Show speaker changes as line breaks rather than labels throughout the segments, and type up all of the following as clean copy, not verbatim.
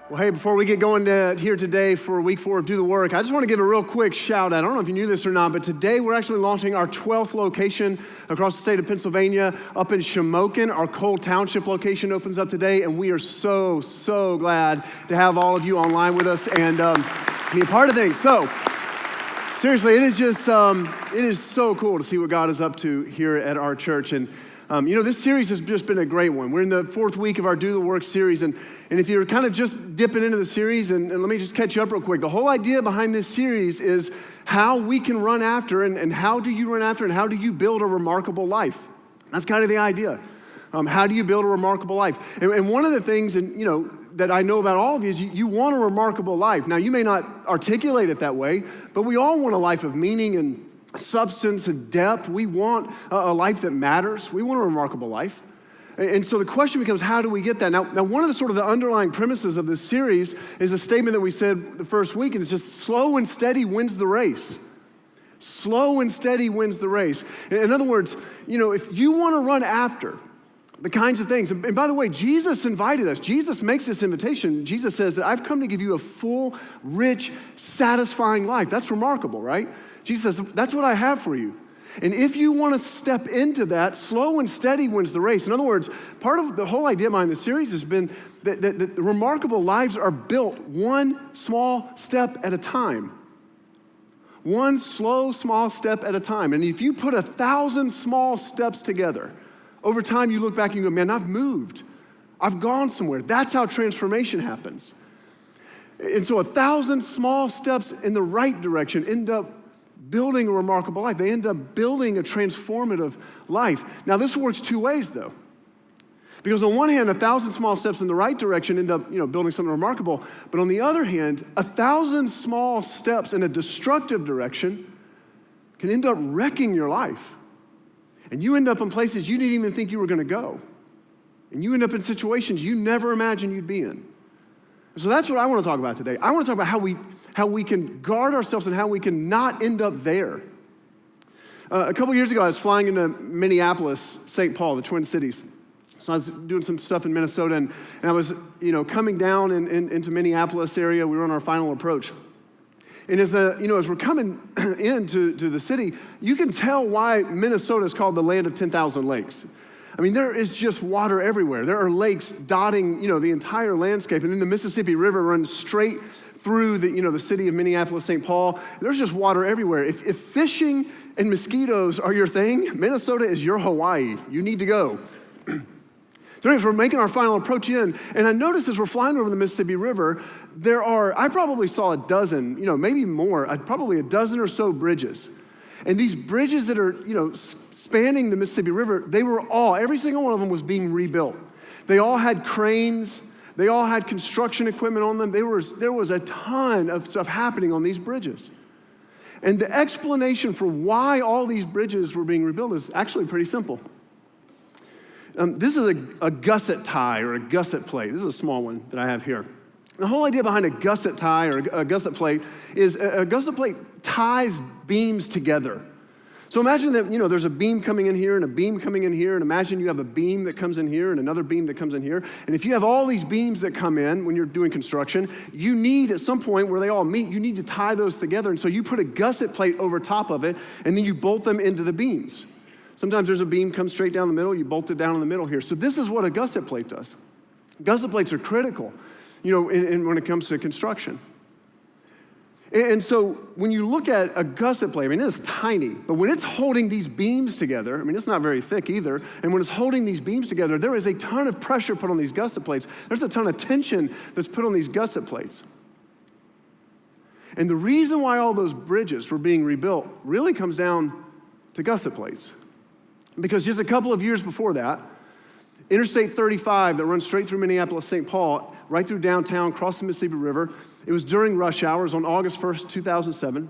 Well, hey, before we get going here today for week 4 of Do the Work, I just want to give a real quick shout out. I don't know if you knew this or not, but today we're actually launching our 12th location across the state of Pennsylvania up in Shamokin. Our Cole Township location opens up today, and we are so glad to have all of you online with us and be a part of things. So, seriously, it is so cool to see what God is up to here at our church. And this series has just been a great one. We're in the 4th week of our Do the Work series, and if you're kind of just dipping into the series, and let me just catch you up real quick. The whole idea behind this series is how we can run after, and how do you run after, and how do you build a remarkable life? That's kind of the idea. How do you build a remarkable life? And one of the things, that I know about all of you is you want a remarkable life. Now, you may not articulate it that way, but we all want a life of meaning and substance and depth. We want a life that matters. We want a remarkable life. And so the question becomes, how do we get that? Now one of the sort of the underlying premises of this series is a statement that we said the first week, and it's just slow and steady wins the race. Slow and steady wins the race. In other words, if you want to run after the kinds of things, and by the way, Jesus invited us. Jesus makes this invitation. Jesus says that I've come to give you a full, rich, satisfying life. That's remarkable, right? Jesus says, that's what I have for you. And if you want to step into that, slow and steady wins the race. In other words, part of the whole idea behind the series has been that the remarkable lives are built one small step at a time. One slow, small step at a time. And if you put 1,000 small steps together, over time you look back and you go, man, I've moved. I've gone somewhere. That's how transformation happens. And so 1,000 small steps in the right direction end up building a remarkable life. They end up building a transformative life. Now, this works two ways, though. Because on one hand, 1,000 small steps in the right direction end up, building something remarkable. But on the other hand, 1,000 small steps in a destructive direction can end up wrecking your life. And you end up in places you didn't even think you were going to go. And you end up in situations you never imagined you'd be in. So that's what I want to talk about today. I want to talk about how we can guard ourselves and how we can not end up there. A couple years ago, I was flying into Minneapolis, St. Paul, the Twin Cities. So I was doing some stuff in Minnesota, and I was, coming down into Minneapolis area. We were on our final approach. And as we're coming into the city, you can tell why Minnesota is called the land of 10,000 lakes. I mean, there is just water everywhere. There are lakes dotting, the entire landscape. And then the Mississippi River runs straight through the city of Minneapolis, St. Paul. There's just water everywhere. If fishing and mosquitoes are your thing, Minnesota is your Hawaii. You need to go. So anyways, we're making our final approach in. And I noticed as we're flying over the Mississippi River, I probably saw a dozen, maybe more, probably a dozen or so bridges. And these bridges that are, spanning the Mississippi River, every single one of them was being rebuilt. They all had cranes. They all had construction equipment on them. There was a ton of stuff happening on these bridges. And the explanation for why all these bridges were being rebuilt is actually pretty simple. This is a gusset tie or a gusset plate. This is a small one that I have here. The whole idea behind a gusset tie or a gusset plate is a gusset plate ties beams together. So imagine that, there's a beam coming in here and a beam coming in here, and imagine you have a beam that comes in here and another beam that comes in here. And if you have all these beams that come in when you're doing construction, you need at some point where they all meet, you need to tie those together. And so you put a gusset plate over top of it, and then you bolt them into the beams. Sometimes there's a beam comes straight down the middle, you bolt it down in the middle here. So this is what a gusset plate does. Gusset plates are critical, when it comes to construction. And so when you look at a gusset plate, it's tiny, but when it's holding these beams together, it's not very thick either, and when it's holding these beams together, there is a ton of pressure put on these gusset plates. There's a ton of tension that's put on these gusset plates. And the reason why all those bridges were being rebuilt really comes down to gusset plates. Because just a couple of years before that, Interstate 35 that runs straight through Minneapolis, St. Paul, right through downtown, across the Mississippi River. It was during rush hours on August 1st, 2007.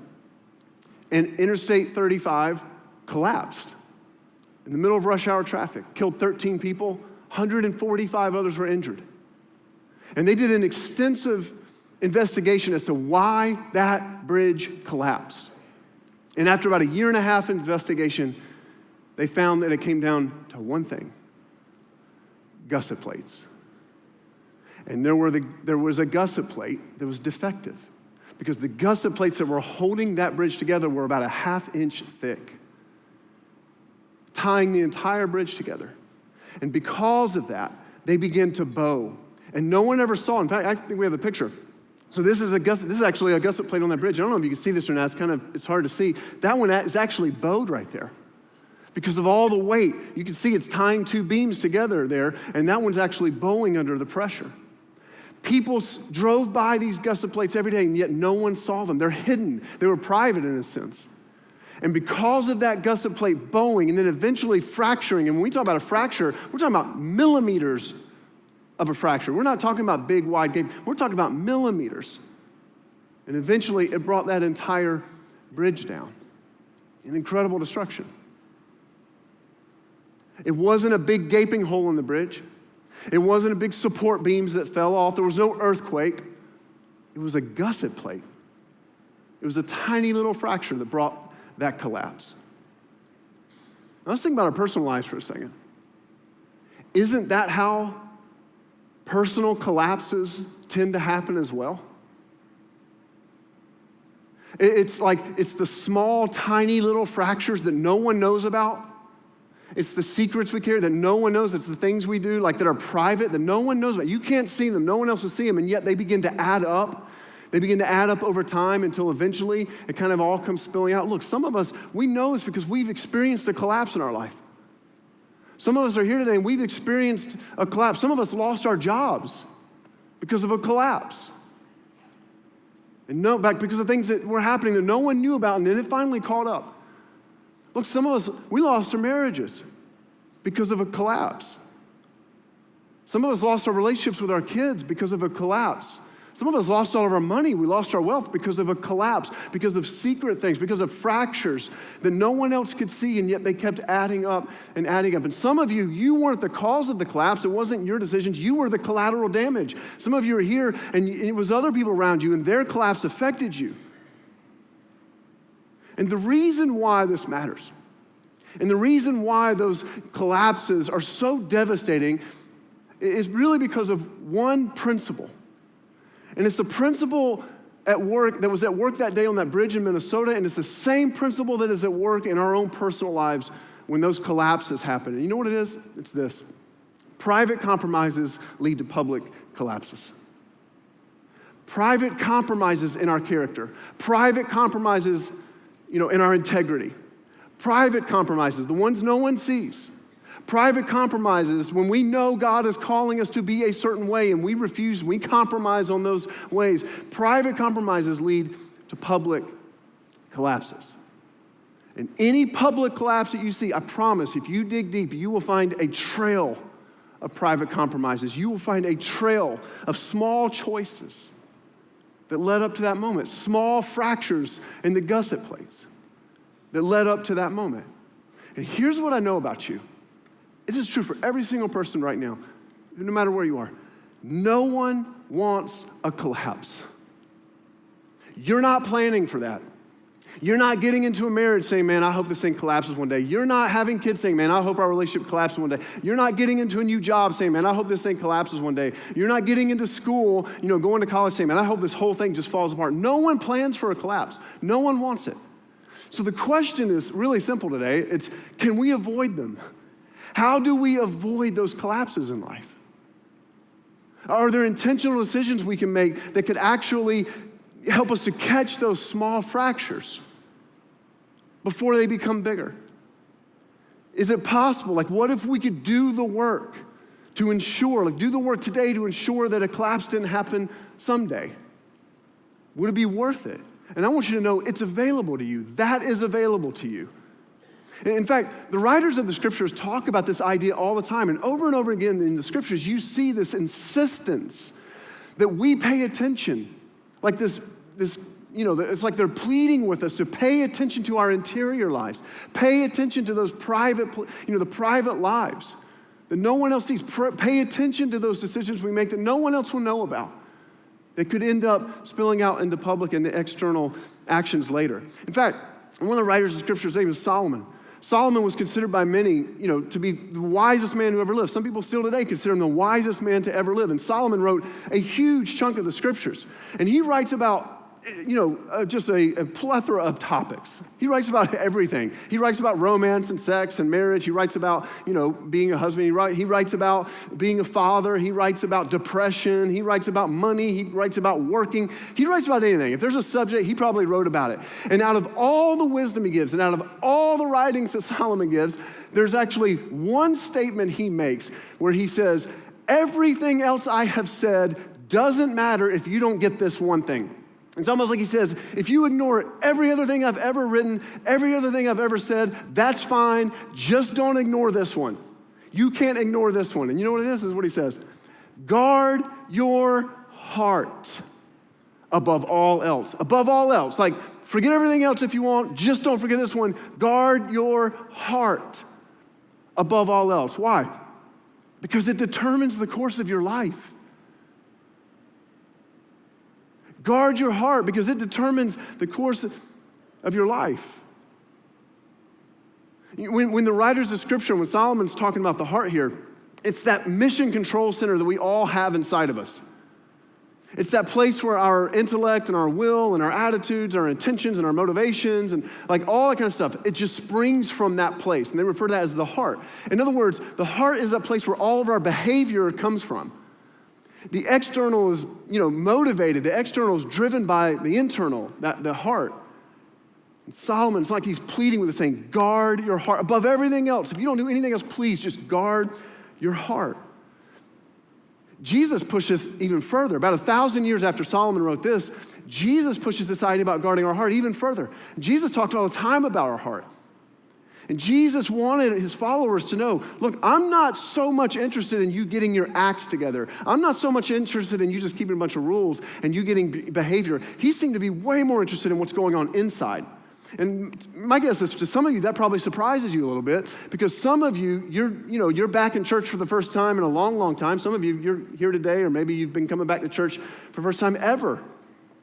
And Interstate 35 collapsed in the middle of rush hour traffic, killed 13 people, 145 others were injured. And they did an extensive investigation as to why that bridge collapsed. And after about a year and a half investigation, they found that it came down to one thing: gusset plates. And there was a gusset plate that was defective because the gusset plates that were holding that bridge together were about a 1/2 inch thick, tying the entire bridge together. And because of that, they began to bow. And no one ever saw. In fact, I think we have a picture. So this is actually a gusset plate on that bridge. I don't know if you can see this or not. It's hard to see. That one is actually bowed right there. Because of all the weight, you can see it's tying two beams together there, and that one's actually bowing under the pressure. People drove by these gusset plates every day, and yet no one saw them. They're hidden. They were private in a sense. And because of that gusset plate bowing and then eventually fracturing, and when we talk about a fracture, we're talking about millimeters of a fracture. We're not talking about big, wide gap. We're talking about millimeters. And eventually, it brought that entire bridge down. An incredible destruction. It wasn't a big gaping hole in the bridge. It wasn't a big support beams that fell off. There was no earthquake. It was a gusset plate. It was a tiny little fracture that brought that collapse. Now let's think about our personal lives for a second. Isn't that how personal collapses tend to happen as well? It's the small, tiny little fractures that no one knows about. It's the secrets we carry that no one knows. It's the things we do that are private that no one knows about. You can't see them. No one else will see them, and yet they begin to add up. They begin to add up over time until eventually it kind of all comes spilling out. Look, some of us, we know this because we've experienced a collapse in our life. Some of us are here today and we've experienced a collapse. Some of us lost our jobs because of a collapse. And because of things that were happening that no one knew about, and then it finally caught up. Look, some of us, we lost our marriages because of a collapse. Some of us lost our relationships with our kids because of a collapse. Some of us lost all of our money. We lost our wealth because of a collapse, because of secret things, because of fractures that no one else could see, and yet they kept adding up and adding up. And some of you weren't the cause of the collapse. It wasn't your decisions. You were the collateral damage. Some of you are here, and it was other people around you, and their collapse affected you. And the reason why this matters, and the reason why those collapses are so devastating is really because of one principle. And it's the principle at work that was at work that day on that bridge in Minnesota, and it's the same principle that is at work in our own personal lives when those collapses happen. And you know what it is? It's this. Private compromises lead to public collapses. Private compromises in our character. Private compromises, in our integrity. Private compromises, the ones no one sees. Private compromises, when we know God is calling us to be a certain way and we refuse, we compromise on those ways. Private compromises lead to public collapses. And any public collapse that you see, I promise, if you dig deep, you will find a trail of private compromises. You will find a trail of small choices that led up to that moment. Small fractures in the gusset plates that led up to that moment. And here's what I know about you. This is true for every single person right now, no matter where you are. No one wants a collapse. You're not planning for that. You're not getting into a marriage saying, man, I hope this thing collapses one day. You're not having kids saying, man, I hope our relationship collapses one day. You're not getting into a new job saying, man, I hope this thing collapses one day. You're not getting into school, going to college saying, man, I hope this whole thing just falls apart. No one plans for a collapse. No one wants it. So the question is really simple today. It's, can we avoid them? How do we avoid those collapses in life? Are there intentional decisions we can make that could actually help us to catch those small fractures before they become bigger? Is it possible? What if we could do the work to ensure, do the work today to ensure that a collapse didn't happen someday? Would it be worth it? And I want you to know it's available to you. That is available to you. In fact, the writers of the scriptures talk about this idea all the time, and over again in the scriptures, you see this insistence that we pay attention. Like this, it's like they're pleading with us to pay attention to our interior lives. Pay attention to those private, the private lives that no one else sees. Pay attention to those decisions we make that no one else will know about. That could end up spilling out into public and external actions later. In fact, one of the writers of scripture, his name is Solomon. Solomon was considered by many, to be the wisest man who ever lived. Some people still today consider him the wisest man to ever live. And Solomon wrote a huge chunk of the scriptures. And he writes about, just a plethora of topics. He writes about everything. He writes about romance and sex and marriage. He writes about, being a husband. He writes about being a father. He writes about depression. He writes about money. He writes about working. He writes about anything. If there's a subject, he probably wrote about it. And out of all the wisdom he gives and out of all the writings that Solomon gives, there's actually one statement he makes where he says, everything else I have said doesn't matter if you don't get this one thing. It's almost like he says, if you ignore every other thing I've ever written, every other thing I've ever said, that's fine. Just don't ignore this one. You can't ignore this one. And you know what it is what he says. Guard your heart above all else. Above all else. Like, forget everything else if you want. Just don't forget this one. Guard your heart above all else. Why? Because it determines the course of your life. Guard your heart because it determines the course of your life. When the writers of Scripture, when Solomon's talking about the heart here, it's that mission control center that we all have inside of us. It's that place where our intellect and our will and our attitudes, our intentions and our motivations and like all that kind of stuff, it just springs from that place. And they refer to that as the heart. In other words, the heart is that place where all of our behavior comes from. The external is, motivated. The external is driven by the internal, the heart. And Solomon, it's like he's pleading with us saying, guard your heart above everything else. If you don't do anything else, please just guard your heart. Jesus pushes even further. About 1,000 years after Solomon wrote this, Jesus pushes this idea about guarding our heart even further. Jesus talked all the time about our heart. And Jesus wanted his followers to know, look, I'm not so much interested in you getting your acts together. I'm not so much interested in you just keeping a bunch of rules and you getting behavior. He seemed to be way more interested in what's going on inside. And my guess is to some of you, that probably surprises you a little bit because some of you, you're back in church for the first time in a long, long time. Some of you, you're here today or maybe you've been coming back to church for the first time ever.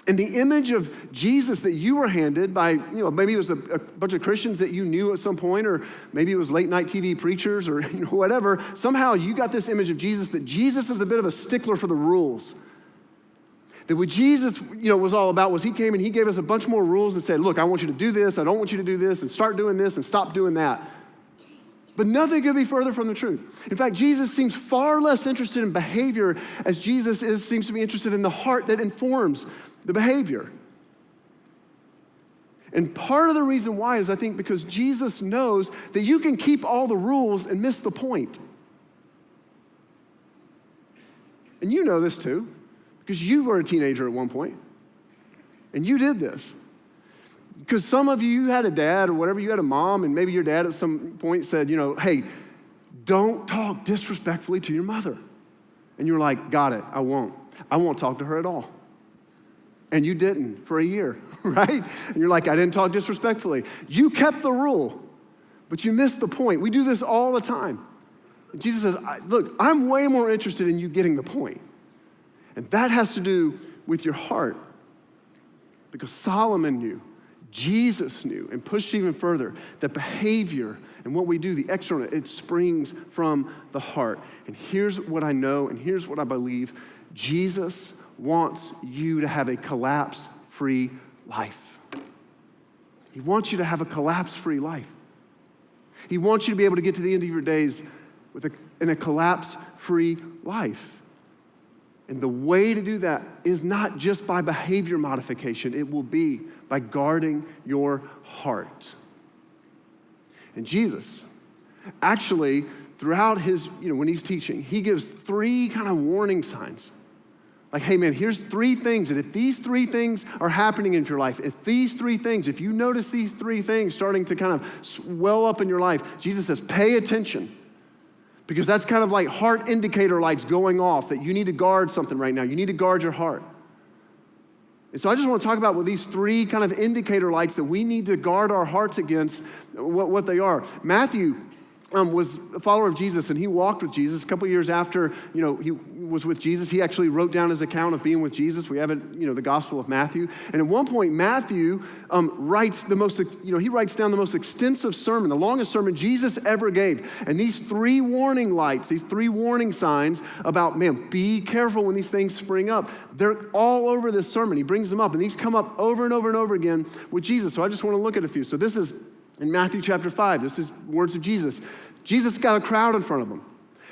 And the image of Jesus that you were handed by, maybe it was a bunch of Christians that you knew at some point, or maybe it was late night TV preachers or whatever. Somehow you got this image of Jesus that Jesus is a bit of a stickler for the rules. That what Jesus, was all about was he came and he gave us a bunch more rules and said, look, I want you to do this, I don't want you to do this, and start doing this and stop doing that. But nothing could be further from the truth. In fact, Jesus seems far less interested in behavior as Jesus seems to be interested in the heart that informs the behavior. And part of the reason why is I think because Jesus knows that you can keep all the rules and miss the point. And you know this too, because you were a teenager at one point, and you did this. Because some of you had a dad or whatever, you had a mom, and maybe your dad at some point said, hey, don't talk disrespectfully to your mother. And you were like, got it, I won't talk to her at all. And you didn't for a year, right? And you're like, I didn't talk disrespectfully. You kept the rule, but you missed the point. We do this all the time. And Jesus says, look, I'm way more interested in you getting the point. And that has to do with your heart. Because Solomon knew, Jesus knew, and pushed even further, that behavior and what we do, the external, it springs from the heart. And here's what I know, and here's what I believe. Jesus wants you to have a collapse-free life. He wants you to have a collapse-free life. He wants you to be able to get to the end of your days in a collapse-free life. And the way to do that is not just by behavior modification. It will be by guarding your heart. And Jesus, actually, throughout his, when he's teaching, he gives 3 kind of warning signs. Like, hey man, here's 3 things, and if these 3 things are happening in your life, if you notice these 3 things starting to kind of well up in your life, Jesus says, pay attention. Because that's kind of like heart indicator lights going off that you need to guard something right now. You need to guard your heart. And so I just want to talk about what these 3 kind of indicator lights that we need to guard our hearts against, what they are. Matthew was a follower of Jesus, and he walked with Jesus. A couple years after, he was with Jesus, he actually wrote down his account of being with Jesus. We have it, the Gospel of Matthew. And at one point, Matthew writes down the most extensive sermon, the longest sermon Jesus ever gave. And these 3 warning lights, these 3 warning signs about, be careful when these things spring up, they're all over this sermon. He brings them up, and these come up over and over and over again with Jesus. So I just want to look at a few. So this is in Matthew chapter 5, this is words of Jesus. Jesus got a crowd in front of him,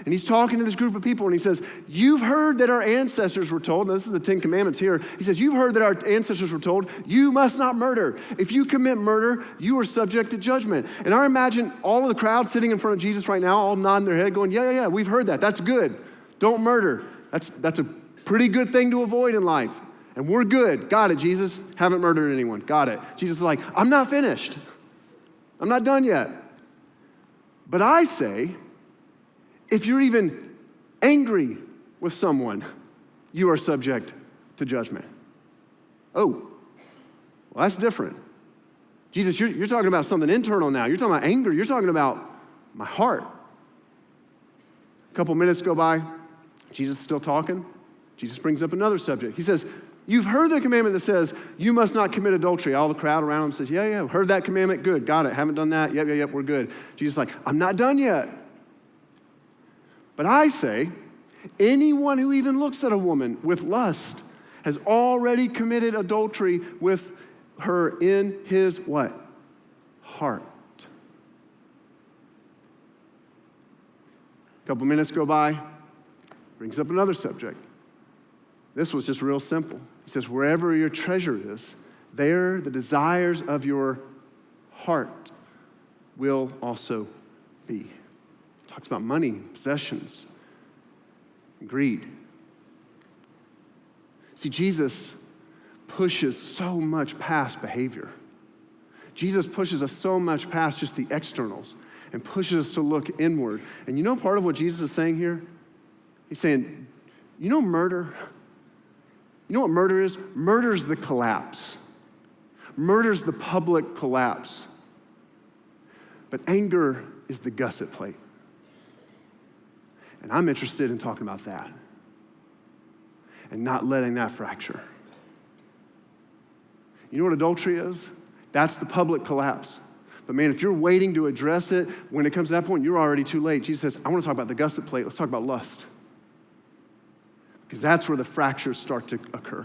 and he's talking to this group of people, and he says, you've heard that our ancestors were told, now this is the 10 Commandments here, he says, you've heard that our ancestors were told, you must not murder. If you commit murder, you are subject to judgment. And I imagine all of the crowd sitting in front of Jesus right now, all nodding their head, going, yeah, we've heard that. That's good. Don't murder. That's a pretty good thing to avoid in life. And we're good. Got it, Jesus. Haven't murdered anyone. Got it. Jesus is like, I'm not finished. I'm not done yet. But I say, if you're even angry with someone, you are subject to judgment. Oh, well, that's different. Jesus, you're talking about something internal now. You're talking about anger. You're talking about my heart. A couple minutes go by. Jesus is still talking. Jesus brings up another subject. He says, you've heard the commandment that says, you must not commit adultery. All the crowd around him says, yeah, heard that commandment. Good, got it. Haven't done that. Yep, we're good. Jesus is like, I'm not done yet. But I say, anyone who even looks at a woman with lust has already committed adultery with her in his what? Heart. A couple minutes go by, brings up another subject. This was just real simple. He says, wherever your treasure is, there the desires of your heart will also be. He talks about money, possessions, and greed. See, Jesus pushes so much past behavior. Jesus pushes us so much past just the externals and pushes us to look inward. And part of what Jesus is saying here? He's saying, murder? You know what murder is? Murder's the collapse. Murder's the public collapse. But anger is the gusset plate. And I'm interested in talking about that and not letting that fracture. You know what adultery is? That's the public collapse. But man, if you're waiting to address it, when it comes to that point, you're already too late. Jesus says, I want to talk about the gusset plate. Let's talk about lust. Because that's where the fractures start to occur.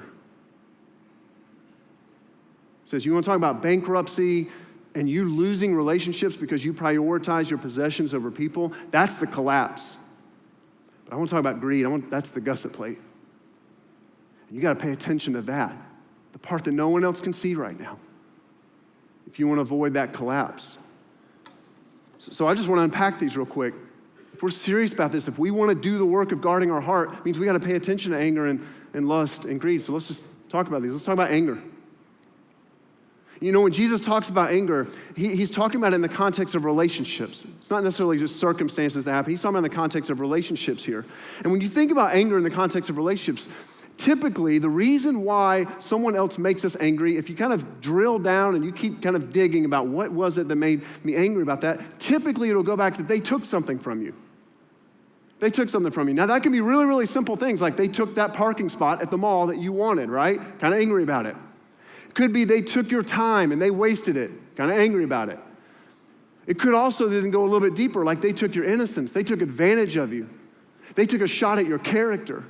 He says, you want to talk about bankruptcy and you losing relationships because you prioritize your possessions over people? That's the collapse. But I want to talk about greed. That's the gusset plate. And you got to pay attention to that, the part that no one else can see right now, if you want to avoid that collapse. So I just want to unpack these real quick. If we're serious about this, if we want to do the work of guarding our heart, it means we got to pay attention to anger and lust and greed. So let's just talk about these. Let's talk about anger. When Jesus talks about anger, he's talking about it in the context of relationships. It's not necessarily just circumstances that happen. He's talking about in the context of relationships here. And when you think about anger in the context of relationships, typically the reason why someone else makes us angry, if you kind of drill down and you keep kind of digging about what was it that made me angry about that, typically it'll go back that they took something from you. They took something from you. Now, that can be really, really simple things, like they took that parking spot at the mall that you wanted, right? Kind of angry about it. Could be they took your time and they wasted it, kind of angry about it. It could also then go a little bit deeper, like they took your innocence. They took advantage of you. They took a shot at your character.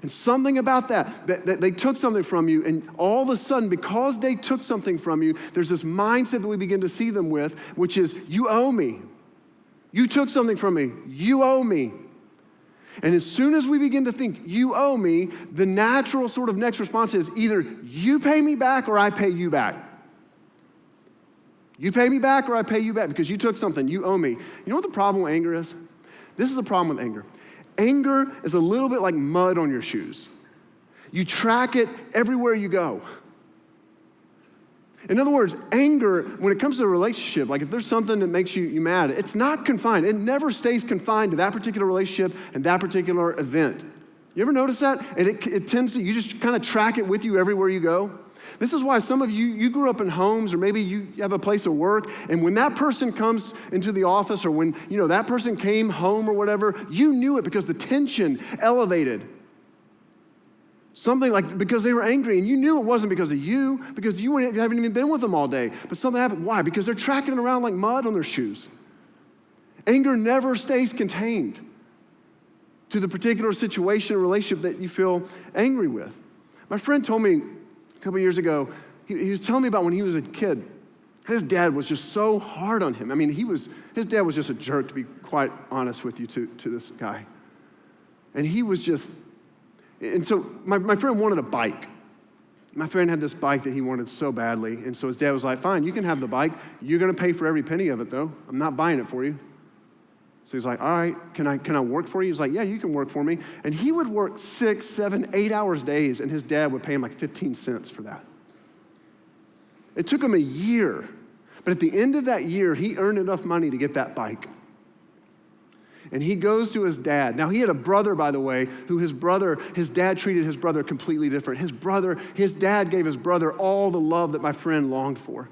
And something about that they took something from you, and all of a sudden, because they took something from you, there's this mindset that we begin to see them with, which is, you owe me. You took something from me. You owe me. And as soon as we begin to think, you owe me, the natural sort of next response is either you pay me back or I pay you back. You pay me back or I pay you back because you took something, you owe me. You know what the problem with anger is? This is the problem with anger. Anger is a little bit like mud on your shoes. You track it everywhere you go. In other words, anger, when it comes to a relationship, like if there's something that makes you mad, it's not confined. It never stays confined to that particular relationship and that particular event. You ever notice that? And it tends to, you just kind of track it with you everywhere you go. This is why some of you grew up in homes, or maybe you have a place of work, and when that person comes into the office, or when that person came home or whatever, you knew it because the tension elevated. Something like because they were angry, and you knew it wasn't because of you, because you haven't even been with them all day, but something happened. Why? Because they're tracking around like mud on their shoes. Anger never stays contained to the particular situation or relationship that you feel angry with. My friend told me a couple years ago, he was telling me about when he was a kid. His dad was just so hard on him. I mean, his dad was just a jerk, to be quite honest with you, to this guy. And he was just, and so my friend wanted a bike. My friend had this bike that he wanted so badly, and so his dad was like, fine, you can have the bike. You're gonna pay for every penny of it, though. I'm not buying it for you. So he's like, all right, can I work for you? He's like, yeah, you can work for me. And he would work 6, 7, 8 hours days, and his dad would pay him like 15 cents for that. It took him a year, but at the end of that year, he earned enough money to get that bike. And he goes to his dad. Now, he had a brother, by the way, who his dad treated his brother completely different. His dad gave his brother all the love that my friend longed for.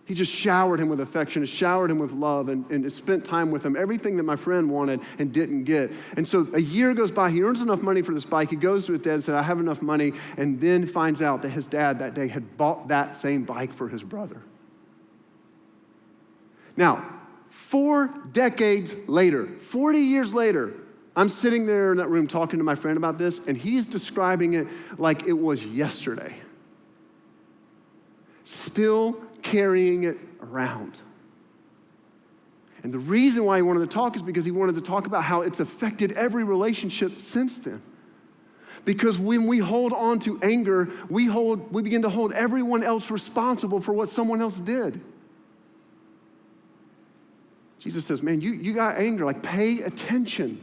He just showered him with affection, showered him with love, and spent time with him, everything that my friend wanted and didn't get. And so a year goes by, he earns enough money for this bike, he goes to his dad and said, I have enough money, and then finds out that his dad that day had bought that same bike for his brother. Now, 4 decades later, 40 years later, I'm sitting there in that room talking to my friend about this, and he's describing it like it was yesterday. Still carrying it around. And the reason why he wanted to talk is because he wanted to talk about how it's affected every relationship since then. Because when we hold on to anger, we begin to hold everyone else responsible for what someone else did. Jesus says, man, you got anger, like pay attention,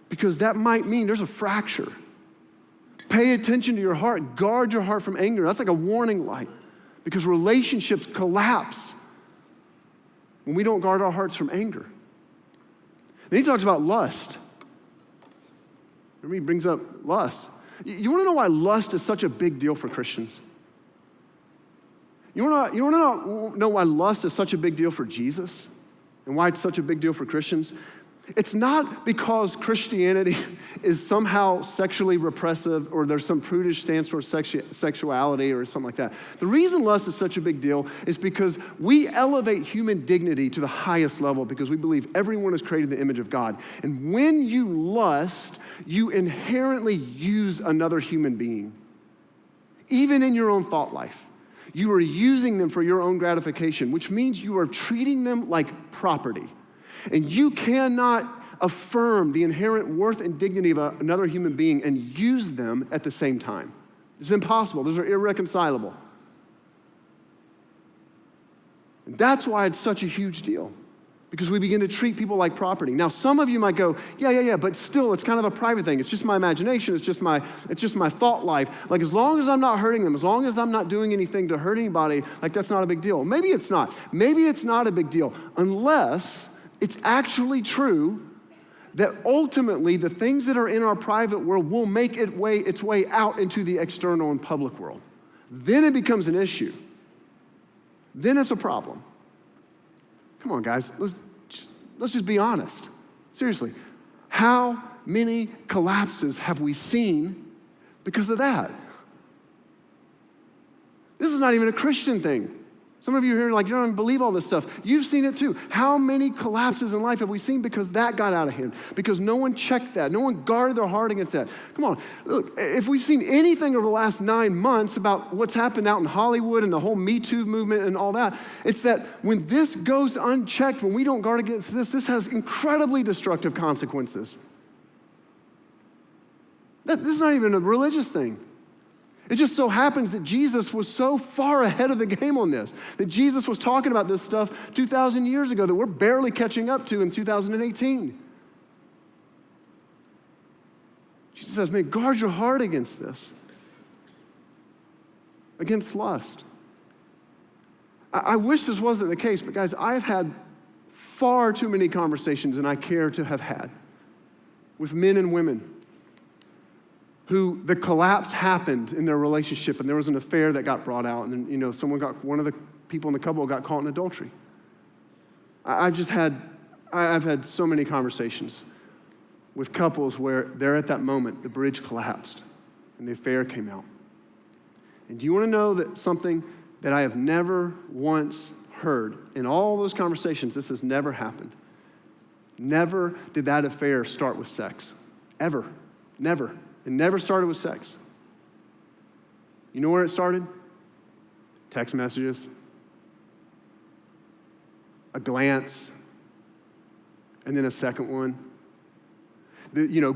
because that might mean there's a fracture. Pay attention to your heart, guard your heart from anger. That's like a warning light. Because relationships collapse when we don't guard our hearts from anger. Then he talks about lust. Remember, he brings up lust. You want to know why lust is such a big deal for Christians? You want to know why lust is such a big deal for Jesus? And why it's such a big deal for Christians? It's not because Christianity is somehow sexually repressive or there's some prudish stance towards sexuality or something like that. The reason lust is such a big deal is because we elevate human dignity to the highest level because we believe everyone is created in the image of God. And when you lust, you inherently use another human being. Even in your own thought life. You are using them for your own gratification, which means you are treating them like property. And you cannot affirm the inherent worth and dignity of another human being and use them at the same time. It's impossible. Those are irreconcilable. And that's why it's such a huge deal, because we begin to treat people like property. Now, some of you might go, yeah, but still, it's kind of a private thing. It's just my imagination. It's just my thought life. Like, as long as I'm not hurting them, as long as I'm not doing anything to hurt anybody, like, that's not a big deal. Maybe it's not. Maybe it's not a big deal, unless it's actually true that ultimately the things that are in our private world will make its way out into the external and public world. Then it becomes an issue. Then it's a problem. Come on, guys, let's just be honest. Seriously, how many collapses have we seen because of that? This is not even a Christian thing. Some of you are here like, you don't even believe all this stuff. You've seen it too. How many collapses in life have we seen because that got out of hand? Because no one checked that. No one guarded their heart against that. Come on. Look, if we've seen anything over the last 9 months about what's happened out in Hollywood and the whole Me Too movement and all that, it's that when this goes unchecked, when we don't guard against this has incredibly destructive consequences. This is not even a religious thing. It just so happens that Jesus was so far ahead of the game on this, that Jesus was talking about this stuff 2,000 years ago that we're barely catching up to in 2018. Jesus says, man, guard your heart against this, against lust. I wish this wasn't the case, but guys, I've had far too many conversations than I care to have had with men and women who the collapse happened in their relationship, and there was an affair that got brought out, and then, one of the people in the couple got caught in adultery. I've had so many conversations with couples where they're at that moment, the bridge collapsed, and the affair came out. And do you want to know that something that I have never once heard in all those conversations? This has never happened. Never did that affair start with sex. Ever. Never. It never started with sex. You know where it started? Text messages, a glance, and then a second one.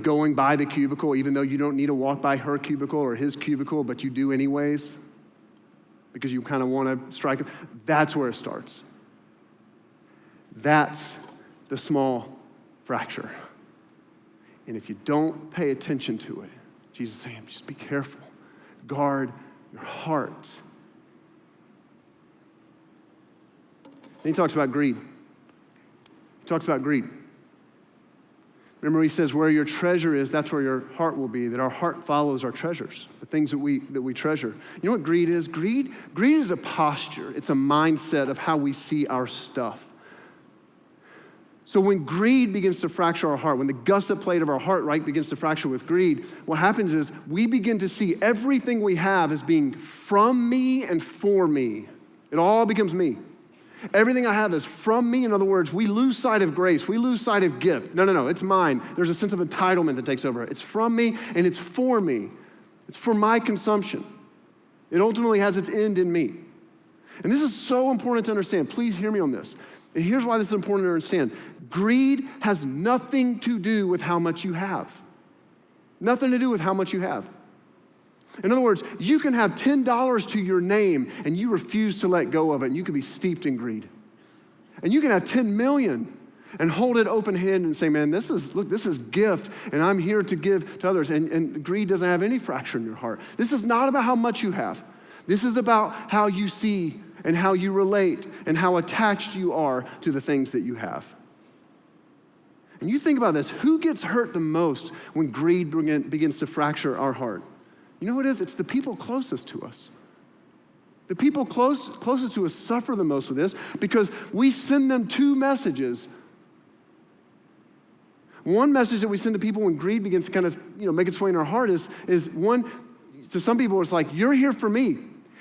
Going by the cubicle, even though you don't need to walk by her cubicle or his cubicle, but you do anyways because you kind of want to strike him. That's where it starts. That's the small fracture. And if you don't pay attention to it, Jesus is saying, just be careful. Guard your heart. Then he talks about greed. Remember, he says, where your treasure is, that's where your heart will be, that our heart follows our treasures, the things that we treasure. You know what greed is? Greed is a posture. It's a mindset of how we see our stuff. So when greed begins to fracture our heart, when the gusset plate of our heart, right, begins to fracture with greed, what happens is we begin to see everything we have as being from me and for me. It all becomes me. Everything I have is from me. In other words, we lose sight of grace. We lose sight of gift. No, it's mine. There's a sense of entitlement that takes over. It's from me and it's for me. It's for my consumption. It ultimately has its end in me. And this is so important to understand. Please hear me on this. And here's why this is important to understand. Greed has nothing to do with how much you have. Nothing to do with how much you have. In other words, you can have $10 to your name and you refuse to let go of it, and you can be steeped in greed. And you can have 10 million and hold it open hand and say, man, this is gift, and I'm here to give to others. And greed doesn't have any fracture in your heart. This is not about how much you have. This is about how you see and how you relate and how attached you are to the things that you have. And you think about this, who gets hurt the most when greed begins to fracture our heart? You know what it is? It's the people closest to us. The people closest to us suffer the most with this because we send them two messages. One message that we send to people when greed begins to kind of make its way in our heart is one, to some people it's like, you're here for me.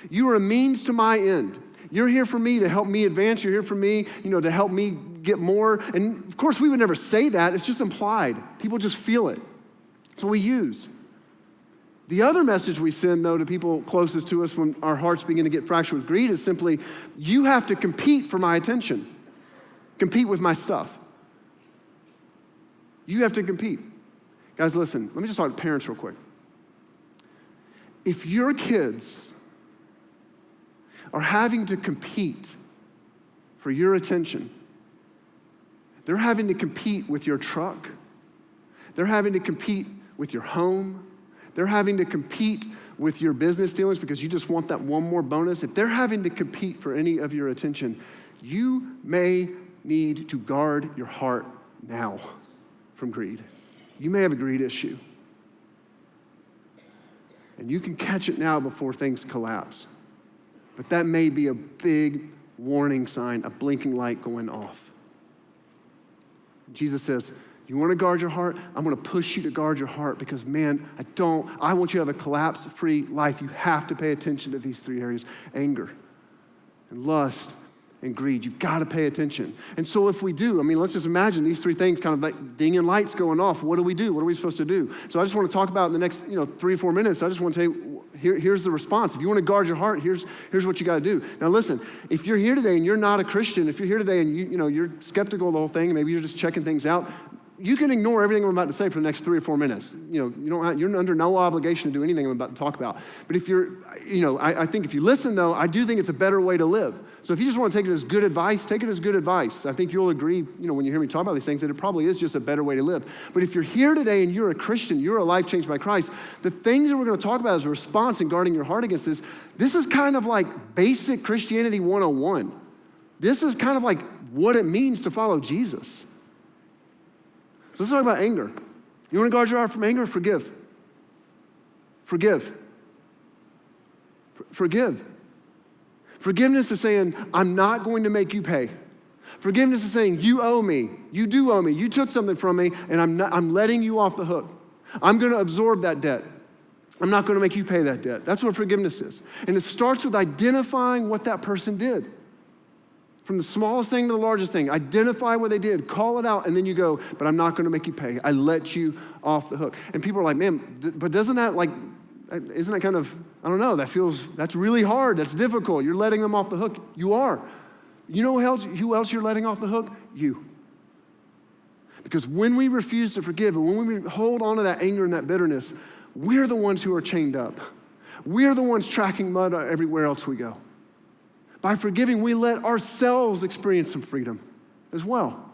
You are a means to my end. You're here for me to help me advance. You're here for me, to help me get more. And of course, we would never say that. It's just implied. People just feel it. So we use. The other message we send, though, to people closest to us when our hearts begin to get fractured with greed is simply, you have to compete for my attention. Compete with my stuff. You have to compete. Guys, listen, let me just talk to parents real quick. If your kids are having to compete for your attention, they're having to compete with your truck, they're having to compete with your home, they're having to compete with your business dealings because you just want that one more bonus. If they're having to compete for any of your attention, you may need to guard your heart now from greed. You may have a greed issue. And you can catch it now before things collapse. But that may be a big warning sign, a blinking light going off. Jesus says, you want to guard your heart? I'm going to push you to guard your heart because, man, I want you to have a collapse-free life. You have to pay attention to these three areas: anger and lust and greed. You've got to pay attention. And so if we do, let's just imagine these three things kind of like dinging lights going off. What do we do? What are we supposed to do? So I just want to talk about in the next 3 or 4 minutes. I just want to tell you, here's the response. If you want to guard your heart, here's what you got to do. Now listen, if you're here today and you're not a Christian, if you're here today and you're skeptical of the whole thing, and maybe you're just checking things out, you can ignore everything I'm about to say for the next 3 or 4 minutes. You're under no obligation to do anything I'm about to talk about. But if I think if you listen though, I do think it's a better way to live. So if you just want to take it as good advice, take it as good advice. I think you'll agree, when you hear me talk about these things, that it probably is just a better way to live. But if you're here today and you're a Christian, you're a life changed by Christ, the things that we're going to talk about as a response in guarding your heart against this is kind of like basic Christianity 101. This is kind of like what it means to follow Jesus. So let's talk about anger. You want to guard your heart from anger? Forgive. Forgive. Forgive. Forgiveness is saying, I'm not going to make you pay. Forgiveness is saying, you owe me. You do owe me. You took something from me, and I'm letting you off the hook. I'm going to absorb that debt. I'm not going to make you pay that debt. That's what forgiveness is. And it starts with identifying what that person did. From the smallest thing to the largest thing, identify what they did, call it out, and then you go, but I'm not going to make you pay. I let you off the hook. And people are like, man, but isn't that kind of, I don't know, that's really hard, that's difficult. You're letting them off the hook. You are. You know who else you're letting off the hook? You. Because when we refuse to forgive and when we hold on to that anger and that bitterness, we're the ones who are chained up. We're the ones tracking mud everywhere else we go. By forgiving, we let ourselves experience some freedom as well.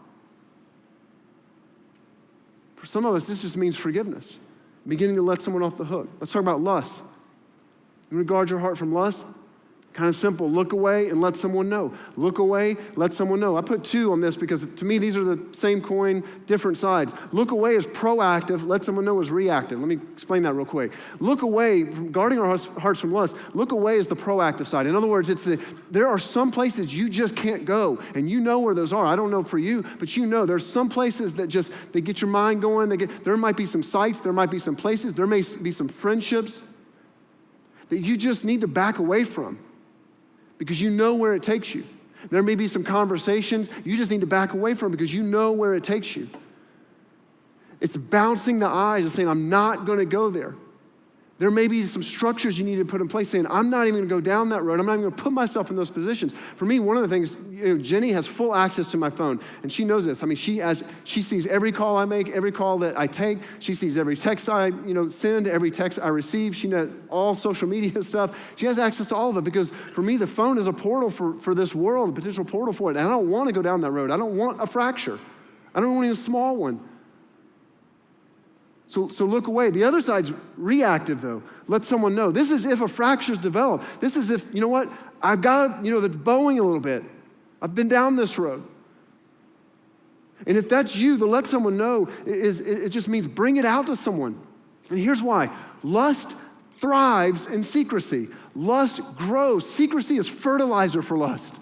For some of us, this just means forgiveness, beginning to let someone off the hook. Let's talk about lust. You want to guard your heart from lust? Kind of simple. Look away and let someone know. Look away, let someone know. I put 2 on this because to me, these are the same coin, different sides. Look away is proactive. Let someone know is reactive. Let me explain that real quick. Look away, guarding our hearts from lust. Look away is the proactive side. In other words, there are some places you just can't go, and you know where those are. I don't know for you, but you know there's some places that they get your mind going. There might be some sites. There might be some places. There may be some friendships that you just need to back away from, because you know where it takes you. There may be some conversations you just need to back away from because you know where it takes you. It's bouncing the eyes and saying, I'm not going to go there. There may be some structures you need to put in place saying, I'm not even going to go down that road. I'm not even going to put myself in those positions. For me, one of the things, Jenny has full access to my phone, and she knows this. I mean, she sees every call I make, every call that I take. She sees every text I send, every text I receive. She knows all social media stuff. She has access to all of it because for me, the phone is a portal for this world, a potential portal for it. And I don't want to go down that road. I don't want a fracture. I don't want even a small one. So look away. The other side's reactive, though. Let someone know. This is if a fracture's developed. This is if, you know what, I've got, that's bowing a little bit. I've been down this road. And if that's you, to let someone know, it just means bring it out to someone. And here's why. Lust thrives in secrecy. Lust grows. Secrecy is fertilizer for lust.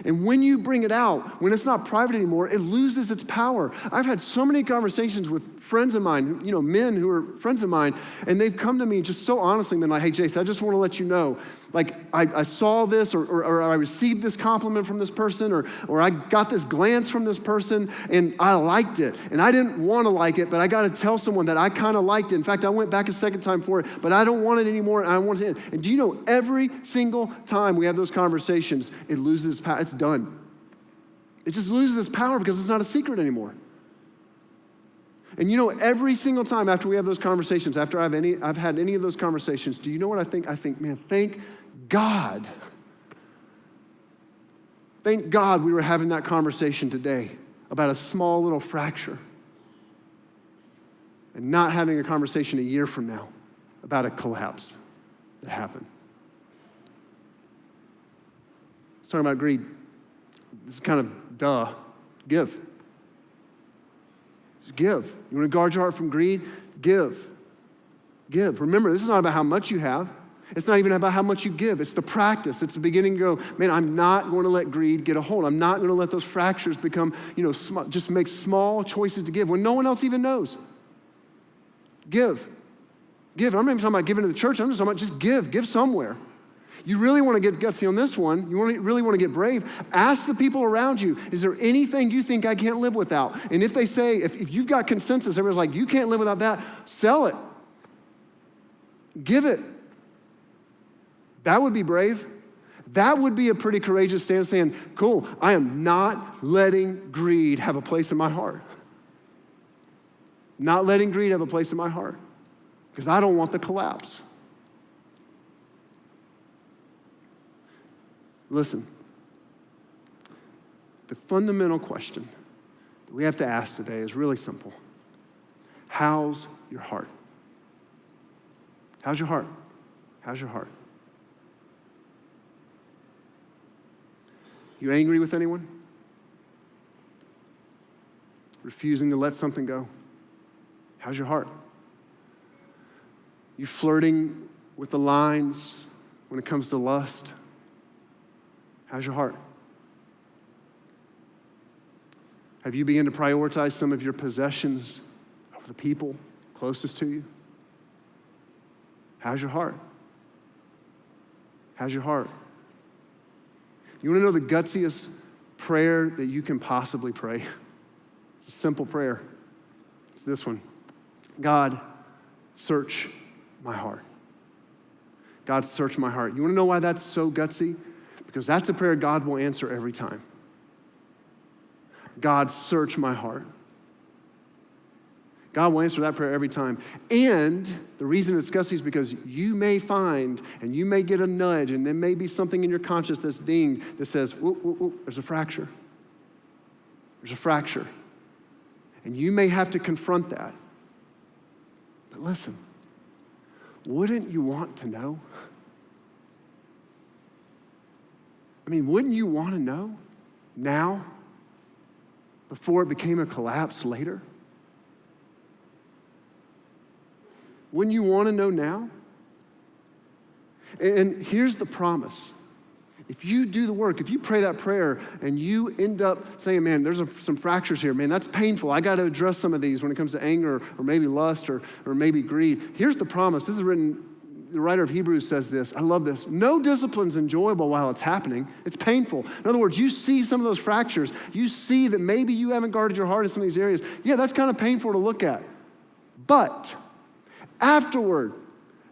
And when you bring it out, when it's not private anymore, it loses its power. I've had so many conversations with friends of mine, men who are friends of mine, and they've come to me just so honestly, been like, hey, Jason, I just want to let you know, like, I saw this, or I received this compliment from this person, or I got this glance from this person, and I liked it. And I didn't want to like it, but I got to tell someone that I kind of liked it. In fact, I went back a second time for it, but I don't want it anymore, and I want it. And do you know, every single time we have those conversations, it loses its power. It's done. It just loses its power because it's not a secret anymore. And every single time after we have those conversations, after I've had any of those conversations, do you know what I think? I think, man, thank God. Thank God we were having that conversation today about a small little fracture and not having a conversation a year from now about a collapse that happened. Let's talk about greed. This is kind of duh. Give. Just give. You want to guard your heart from greed? Give. Give. Remember, this is not about how much you have. It's not even about how much you give. It's the practice. It's the beginning to go, man, I'm not going to let greed get a hold. I'm not going to let those fractures become, just make small choices to give when no one else even knows. Give. Give. I'm not even talking about giving to the church. I'm just talking about just give. Give somewhere. You really want to get gutsy on this one. You really want to get brave. Ask the people around you, is there anything you think I can't live without? And if they say, if you've got consensus, everyone's like, you can't live without that, sell it. Give it. That would be brave. That would be a pretty courageous stand saying, cool, I am not letting greed have a place in my heart. Not letting greed have a place in my heart because I don't want the collapse. Listen, the fundamental question that we have to ask today is really simple. How's your heart? How's your heart? How's your heart? You angry with anyone? Refusing to let something go? How's your heart? You flirting with the lines when it comes to lust? How's your heart? Have you begun to prioritize some of your possessions over the people closest to you? How's your heart? How's your heart? You want to know the gutsiest prayer that you can possibly pray? It's a simple prayer. It's this one. God, search my heart. God, search my heart. You want to know why that's so gutsy? Because that's a prayer God will answer every time. God, search my heart. God will answer that prayer every time. And the reason it's gutsy is because you may find and you may get a nudge, and there may be something in your conscience that's dinged that says, whoop, whoop, whoop, there's a fracture. There's a fracture. And you may have to confront that. But listen, wouldn't you want to know? I mean, wouldn't you want to know now before it became a collapse later? Wouldn't you want to know now? And here's the promise. If you do the work, if you pray that prayer and you end up saying, man, there's some fractures here, man, that's painful. I got to address some of these when it comes to anger or maybe lust or maybe greed. Here's the promise. This is written, the writer of Hebrews says this. I love this. No discipline's enjoyable while it's happening. It's painful. In other words, you see some of those fractures. You see that maybe you haven't guarded your heart in some of these areas. Yeah, that's kind of painful to look at. But afterward,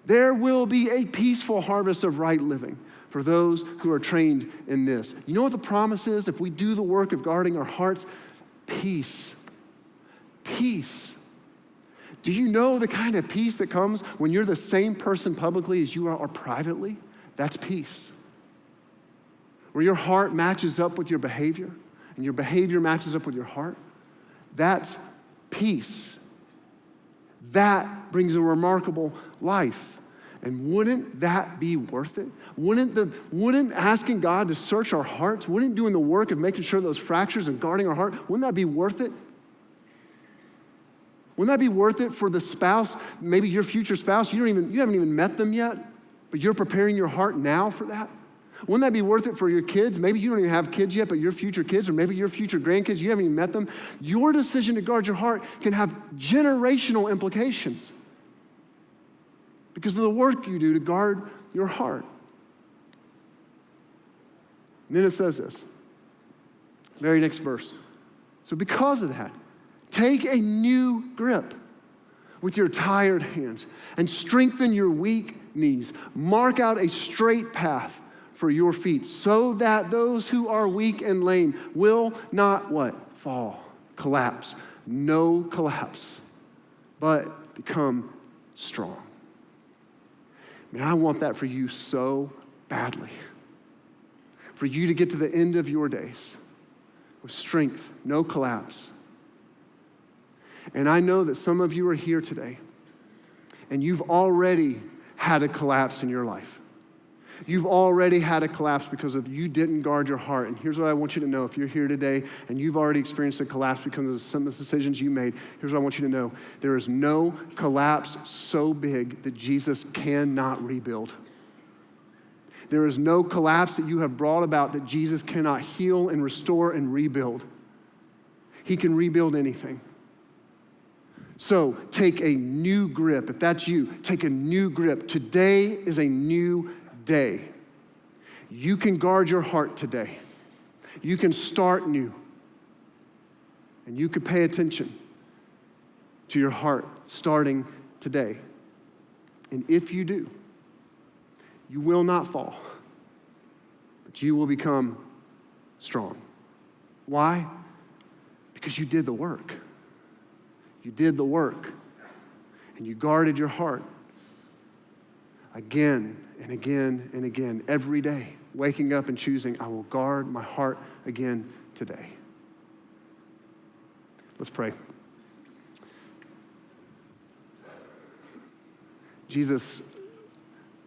there will be a peaceful harvest of right living for those who are trained in this. You know what the promise is? If we do the work of guarding our hearts, peace. Peace. Do you know the kind of peace that comes when you're the same person publicly as you are privately? That's peace. Where your heart matches up with your behavior and your behavior matches up with your heart. That's peace. That brings a remarkable life. And wouldn't that be worth it? Wouldn't asking God to search our hearts, wouldn't doing the work of making sure those fractures and guarding our heart, wouldn't that be worth it? Wouldn't that be worth it for the spouse, maybe your future spouse, you haven't even met them yet, but you're preparing your heart now for that? Wouldn't that be worth it for your kids? Maybe you don't even have kids yet, but your future kids, or maybe your future grandkids, you haven't even met them. Your decision to guard your heart can have generational implications because of the work you do to guard your heart. And then it says this, very next verse. So because of that, take a new grip with your tired hands and strengthen your weak knees. Mark out a straight path for your feet so that those who are weak and lame will not what? Fall, collapse. No collapse, but become strong. Man, I want that for you so badly. For you to get to the end of your days with strength, no collapse. And I know that some of you are here today and you've already had a collapse in your life. You've already had a collapse because of you didn't guard your heart. And here's what I want you to know. If you're here today and you've already experienced a collapse because of some of the decisions you made, here's what I want you to know. There is no collapse so big that Jesus cannot rebuild. There is no collapse that you have brought about that Jesus cannot heal and restore and rebuild. He can rebuild anything. So take a new grip. If that's you, take a new grip. Today is a new day. You can guard your heart today. You can start new. And you can pay attention to your heart starting today. And if you do, you will not fall, but you will become strong. Why? Because you did the work. You did the work. And you guarded your heart again and again and again, every day, waking up and choosing, I will guard my heart again today. Let's pray. Jesus,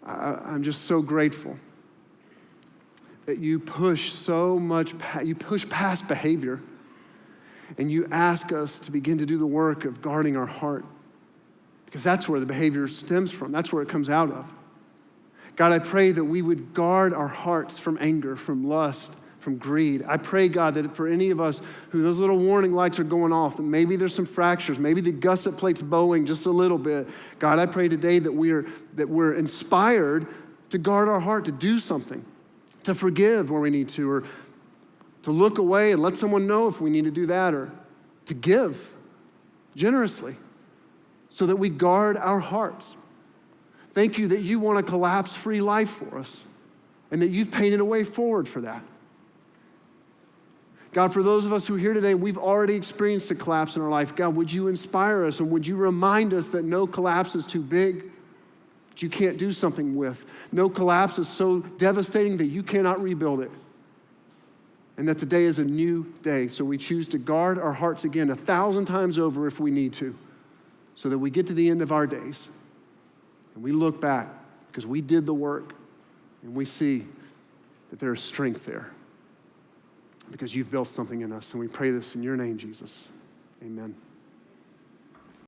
I'm just so grateful that you push so much, you push past behavior and you ask us to begin to do the work of guarding our heart. because that's where the behavior stems from. That's where it comes out of. God, I pray that we would guard our hearts from anger, from lust, from greed. I pray, God, that for any of us who those little warning lights are going off, and maybe there's some fractures, maybe the gusset plate's bowing just a little bit. God, I pray today that we're inspired to guard our heart, to do something, to forgive where we need to, or to look away and let someone know if we need to do that, or to give generously so that we guard our hearts. Thank you that you want a collapse-free life for us and that you've painted a way forward for that. God, for those of us who are here today, we've already experienced a collapse in our life. God, would you inspire us and would you remind us that no collapse is too big, that you can't do something with. No collapse is so devastating that you cannot rebuild it. And that today is a new day. So we choose to guard our hearts again 1,000 times over if we need to, so that we get to the end of our days and we look back because we did the work and we see that there is strength there because you've built something in us. And we pray this in your name, Jesus. Amen.